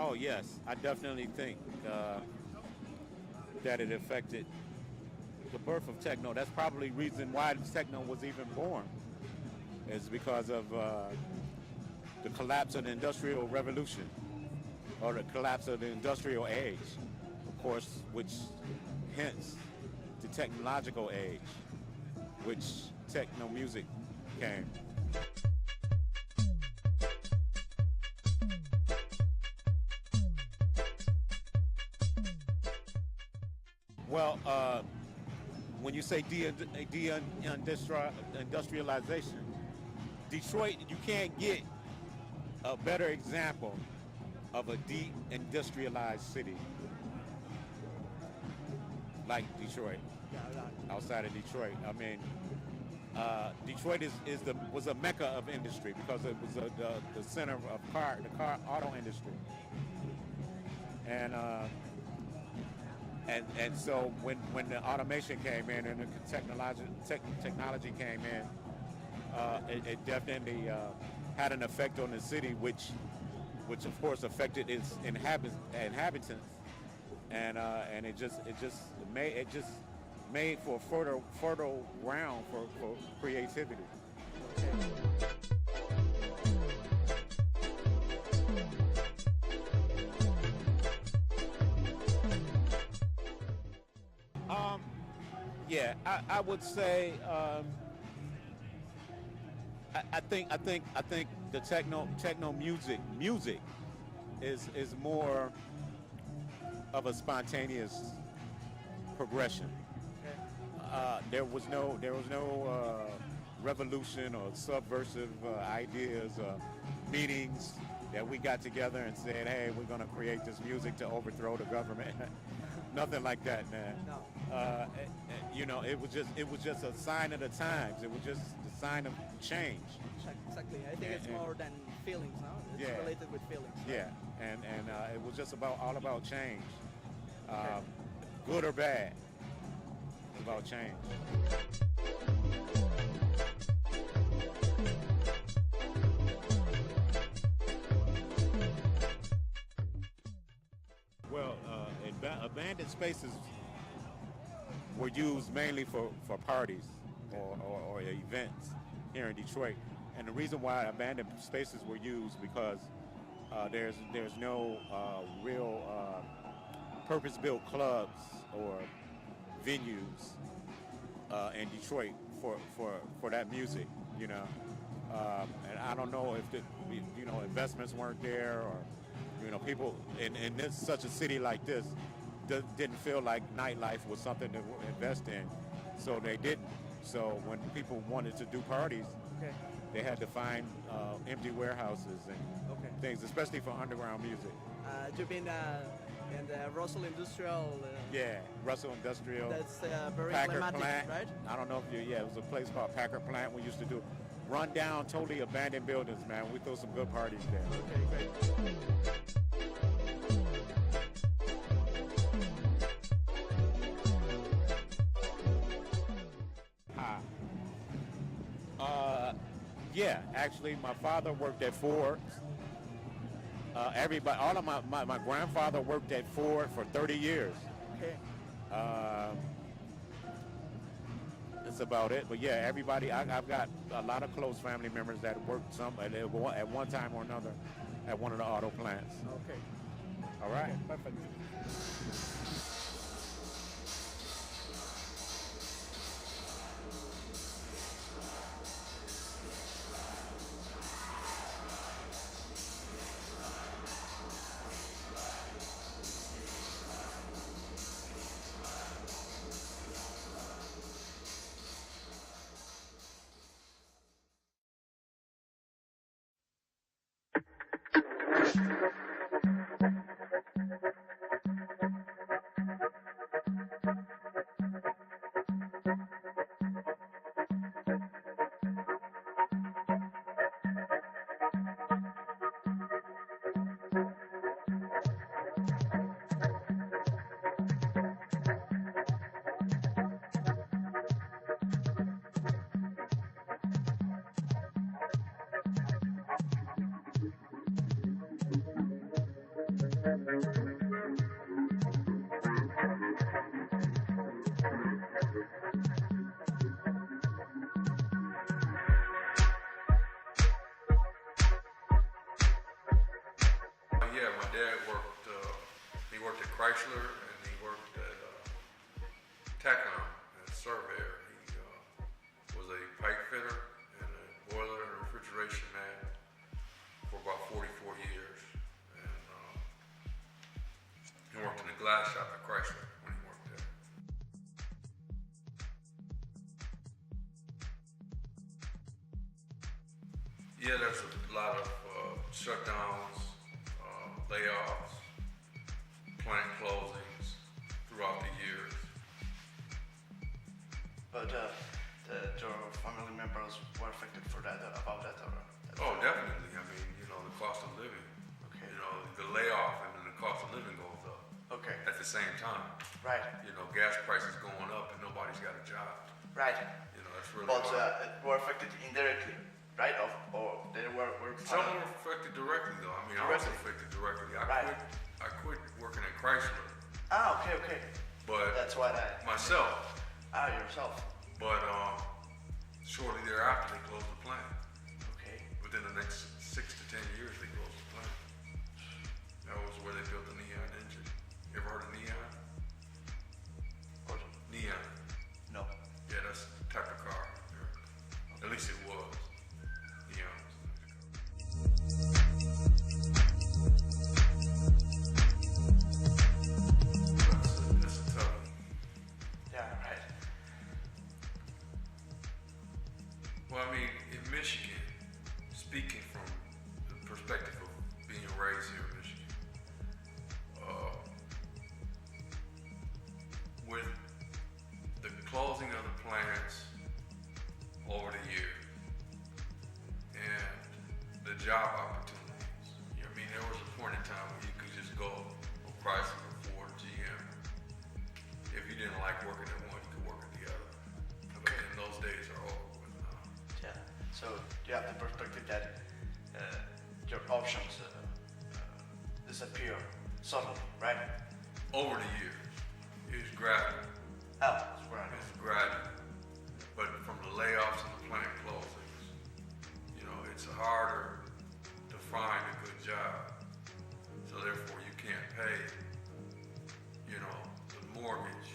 Oh yes, I definitely think that it affected the birth of techno. That's probably the reason why techno was even born, is because of the collapse of the Industrial Revolution, or the collapse of the industrial age, of course, which hence the technological age, which techno music came. Well, when you say deindustrialization, Detroit, you can't get a better example of a deindustrialized city like Detroit. Outside of Detroit, I mean, Detroit was a mecca of industry because it was the center of the car auto industry, and so when the automation came in and the technology came in, it definitely had an effect on the city, which of course affected its inhabitants, and it just made for fertile ground for creativity. Yeah, I would say I think the techno music is more of a spontaneous progression. There was no revolution or subversive ideas or meetings that we got together and said, hey, we're going to create this music to overthrow the government. Nothing like that, man. No. It was just a sign of the times. It was just a sign of change. Exactly. I think it's more than feelings, no? It's related with feelings. Right? Yeah, and it was just all about change, good or bad. It's about change. Well, abandoned spaces were used mainly for parties or events here in Detroit. And the reason why abandoned spaces were used because there's no real purpose-built clubs or venues in Detroit for that music, and I don't know if investments weren't there, or people in this such a city like this didn't feel like nightlife was something to invest in, so they didn't. So when people wanted to do parties, they had to find empty warehouses and things, especially for underground music. You've been in the Russell Industrial. Yeah, Russell Industrial. That's very Packard emblematic, Plant, right? I don't know if it was a place called Packard Plant. We used to do run down, totally abandoned buildings, man. We threw some good parties there. Okay, great. Yeah, actually, my father worked at Ford. All of my grandfather worked at Ford for 30 years. Okay. That's about it. But yeah, everybody, I've got a lot of close family members that worked at one time or another at one of the auto plants. Okay. All right. Okay, perfect. Chrysler, and he worked at Techno as a surveyor. He was a pipe fitter and a boiler and refrigeration man for about 44 years. And he worked in the glass shop at Chrysler when he worked there. Yeah, there's a lot of shutdowns, layoffs, plant closings throughout the years. But your family members were affected for that, about that? Oh, definitely. I mean, you know, the cost of living. Okay. You know, the layoff and then the cost of living goes up. Okay. At the same time. Right. You know, gas prices going up and nobody's got a job. Right. You know, that's really But hard. were affected indirectly, right? Or they were Some were affected directly, though. I mean, I was affected directly. I quit working at Chrysler. Ah, okay. But that's what I... myself. Ah, yourself. But shortly thereafter, they closed the plant. Okay. Within the next 6 to 10 years, they closed the plant. That was where they built the Neon engine. You ever heard of Neon? What? Neon. No. Yeah, that's the type of car. Yeah. At least it was. Neon. That's a tough one. Yeah, right. Well, I mean, in Michigan, speaking from the perspective of being raised here in Michigan, with the closing of the plants over the years and the job opportunities, I mean, there was a point in time where you could just go from Chrysler, Ford, GM. If you didn't like working at one, you could work at the other. Okay. And those days are over with now. Yeah. So you have the perspective that your options disappear suddenly, right? Over the years, it's gradual. Oh, it's right. It's gradual. But from the layoffs and the plant closings, you know, it's harder to find a good job. So therefore you can't pay, you know, the mortgage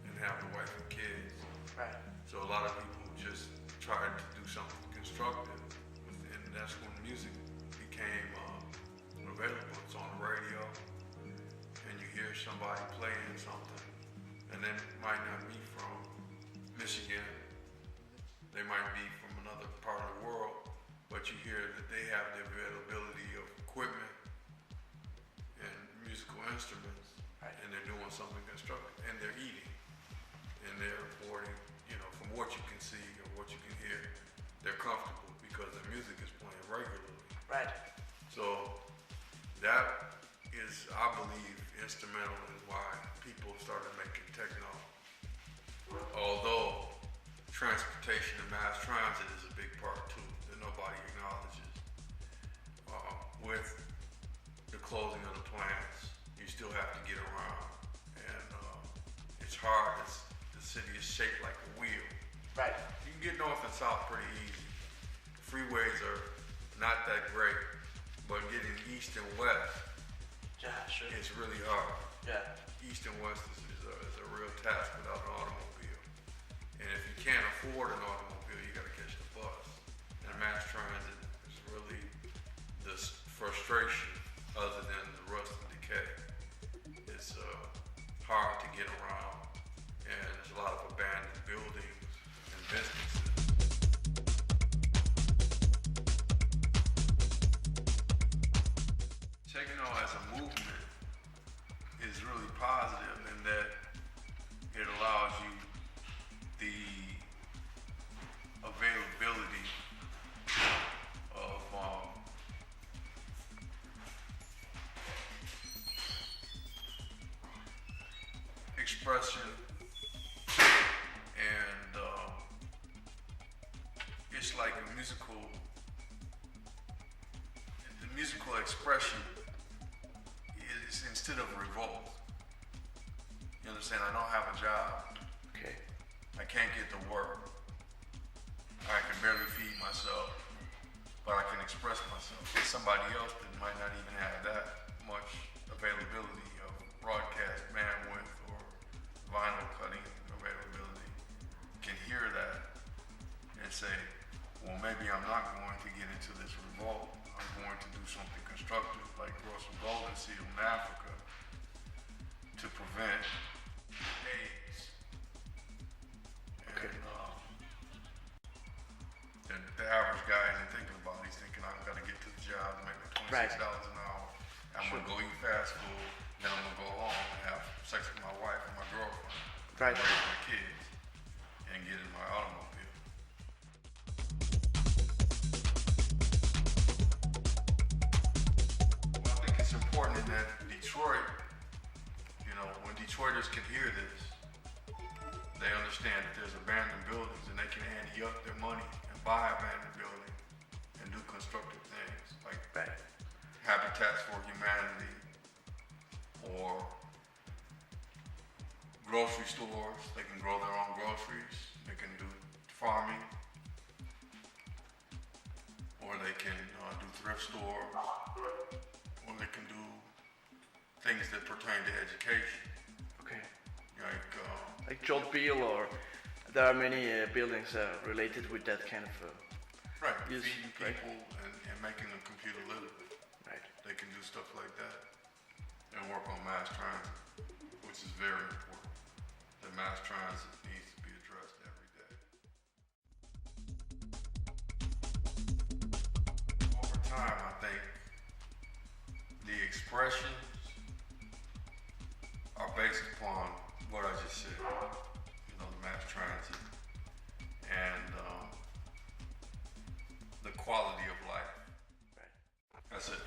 and have the wife and kids. Right. So a lot of people just tried to do something constructive. And that's when music became available. It's on the radio. And you hear somebody playing something. And then it might not be from Michigan. They might be from another part of the world. But you hear that they have the availability of equipment and musical instruments. Right. And they're doing something constructive. And they're eating. And they're reporting, you know, from what you can see or what you can hear, they're comfortable because the music is playing regularly. Right. So that is, I believe, instrumental in why people started making techno. Although transportation and mass transit is a big part too that nobody acknowledges. With the closing of the plants, you still have to get around, and it's hard. The city is shaped like a wheel. Right. You can get north and south pretty easy. Freeways are not that great, but getting east and west Yeah, sure. is really hard. Yeah. East and west is a real task without an automobile. And if you can't afford an automobile, you gotta catch the bus. And mass transit is really this frustration other than the rust and decay. It's hard to get around, and there's a lot of abandoned buildings and businesses. Techno as a movement is really positive in that it allows you the availability of expression, and it's like a musical expression is instead of revolt. You understand? I don't have a job. Okay. I can't get to work. I can barely feed myself, but I can express myself. There's somebody else that might not even have that much availability of broadcast bandwidth or vinyl cutting availability can hear that and say, well, maybe I'm not going to get into this revolt. I'm going to do something constructive, like grow some golden seal in Africa to prevent AIDS. Okay. And the average guy isn't thinking about it. He's thinking, I've got to get to the job, make $26 an hour. I'm going to go eat fast food, then I'm going to go home and have sex with my wife and my girlfriend. Right. Raise my kids and get in my automobile. Well, I think it's important in that Detroit, when Detroiters can hear this, they understand that there's abandoned buildings and they can ante up their money and buy abandoned buildings and do constructive things like Habitats for Humanity or grocery stores. They can grow their own groceries. They can do farming, or they can do thrift stores, or they can do things that pertain to education. Okay. Like Jolt Beal, or there are many buildings related with that kind of use, feeding people and making them computer literate. Right. They can do stuff like that and work on mass transit, which is very important. The mass transit needs to be addressed every day. Over time, I think the expressions are based upon what I just said, the mass transit and the quality of life. Right. That's it.